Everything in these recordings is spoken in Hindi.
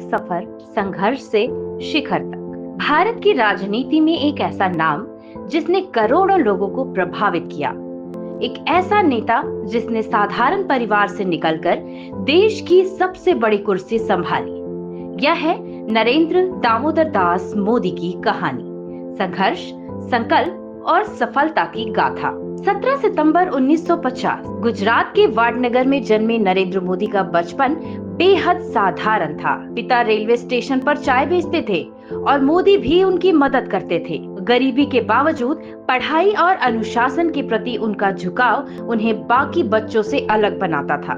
सफर संघर्ष से शिखर तक। भारत की राजनीति में एक ऐसा नाम जिसने करोड़ों लोगों को प्रभावित किया, एक ऐसा नेता जिसने साधारण परिवार से निकलकर देश की सबसे बड़ी कुर्सी संभाली। यह है नरेंद्र दामोदर दास मोदी की कहानी, संघर्ष, संकल्प और सफलता की गाथा। 17 सितंबर 1950 गुजरात के वाडनगर में जन्मे नरेंद्र मोदी का बचपन बेहद साधारण था। पिता रेलवे स्टेशन पर चाय बेचते थे और मोदी भी उनकी मदद करते थे। गरीबी के बावजूद पढ़ाई और अनुशासन के प्रति उनका झुकाव उन्हें बाकी बच्चों से अलग बनाता था।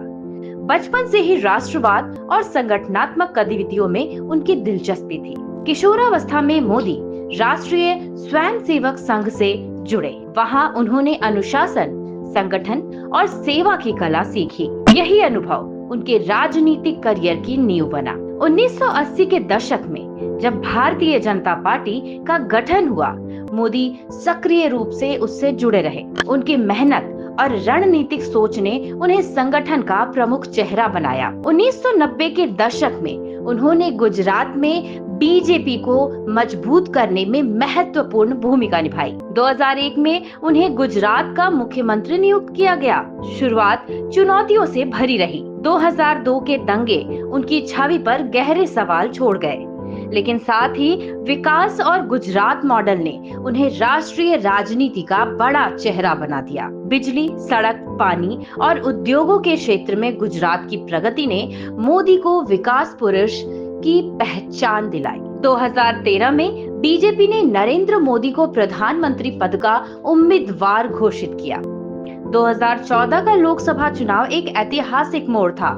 बचपन से ही राष्ट्रवाद और संगठनात्मक गतिविधियों में उनकी दिलचस्पी थी। किशोरावस्था में मोदी राष्ट्रीय स्वयंसेवक संघ से जुड़े। वहां उन्होंने अनुशासन, संगठन और सेवा की कला सीखी। यही अनुभव उनके राजनीतिक करियर की नींव बना। 1980 के दशक में जब भारतीय जनता पार्टी का गठन हुआ, मोदी सक्रिय रूप से उससे जुड़े रहे। उनकी मेहनत और रणनीतिक सोच ने उन्हें संगठन का प्रमुख चेहरा बनाया। 1990 के दशक में उन्होंने गुजरात में बीजेपी को मजबूत करने में महत्वपूर्ण भूमिका निभाई। 2001 में उन्हें गुजरात का मुख्यमंत्री नियुक्त किया गया। शुरुआत चुनौतियों से भरी रही। 2002 के दंगे उनकी छवि पर गहरे सवाल छोड़ गए, लेकिन साथ ही विकास और गुजरात मॉडल ने उन्हें राष्ट्रीय राजनीति का बड़ा चेहरा बना दिया। बिजली, सड़क, पानी और उद्योगों के क्षेत्र में गुजरात की प्रगति ने मोदी को विकास पुरुष की पहचान दिलाई। 2013 में बीजेपी ने नरेंद्र मोदी को प्रधानमंत्री पद का उम्मीदवार घोषित किया। 2014 का लोकसभा चुनाव एक ऐतिहासिक मोड़ था।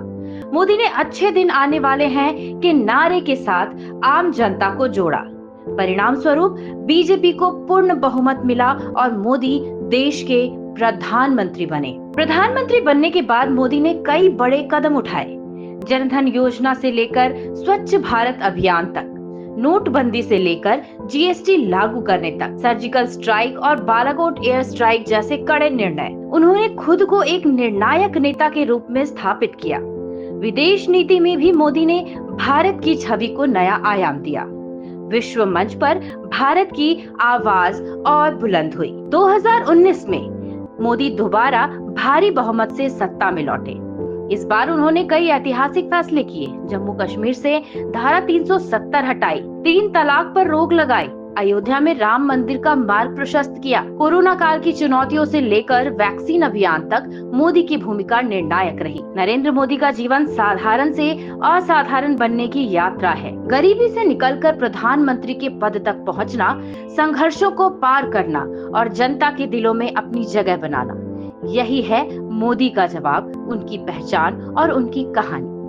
मोदी ने अच्छे दिन आने वाले हैं के नारे के साथ आम जनता को जोड़ा। परिणाम स्वरूप बीजेपी को पूर्ण बहुमत मिला और मोदी देश के प्रधानमंत्री बने। प्रधानमंत्री बनने के बाद मोदी ने कई बड़े कदम उठाए। जनधन योजना से लेकर स्वच्छ भारत अभियान तक, नोटबंदी से लेकर जीएसटी लागू करने तक, सर्जिकल स्ट्राइक और बालाकोट एयर स्ट्राइक जैसे कड़े निर्णय। उन्होंने खुद को एक निर्णायक नेता के रूप में स्थापित किया। विदेश नीति में भी मोदी ने भारत की छवि को नया आयाम दिया। विश्व मंच पर भारत की आवाज और बुलंद हुई। 2019 में मोदी दोबारा भारी बहुमत से सत्ता में लौटे। इस बार उन्होंने कई ऐतिहासिक फैसले किए। जम्मू कश्मीर से धारा 370 हटाई, 3 तलाक पर रोक लगाई, अयोध्या में राम मंदिर का मार्ग प्रशस्त किया। कोरोना काल की चुनौतियों से लेकर वैक्सीन अभियान तक मोदी की भूमिका निर्णायक रही। नरेंद्र मोदी का जीवन साधारण से असाधारण बनने की यात्रा है। गरीबी से निकलकर प्रधानमंत्री के पद तक पहुंचना, संघर्षों को पार करना और जनता के दिलों में अपनी जगह बनाना, यही है मोदी का जवाब, उनकी पहचान और उनकी कहानी।